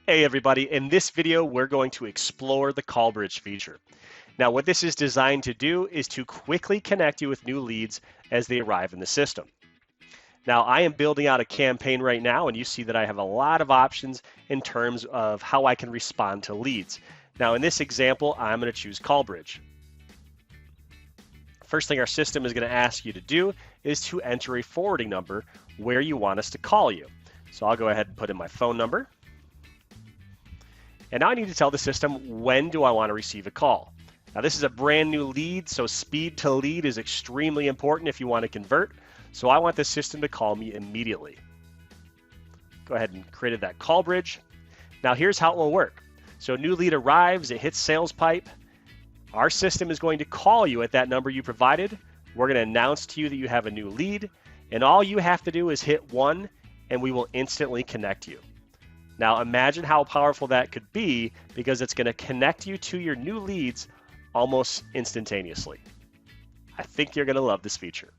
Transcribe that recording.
Hey everybody, in this video we're going to explore the call bridge feature. Now what this is designed to do is to quickly connect you with new leads as they arrive in the system. Now I am building out a campaign right now and you see that I have a lot of options in terms of how I can respond to leads. Now in this example I'm going to choose call bridge. First thing our system is going to ask you to do is to enter a forwarding number where you want us to call you. So I'll go ahead and put in my phone number. And now I need to tell the system when do I want to receive a call. Now this is a brand new lead, so speed to lead is extremely important if you want to convert. So I want the system to call me immediately. Go ahead and create that call bridge. Now here's how it will work. So a new lead arrives, it hits sales pipe. Our system is going to call you at that number you provided. We're going to announce to you that you have a new lead, and all you have to do is hit 1 and we will instantly connect you. Now imagine how powerful that could be because it's going to connect you to your new leads almost instantaneously. I think you're going to love this feature.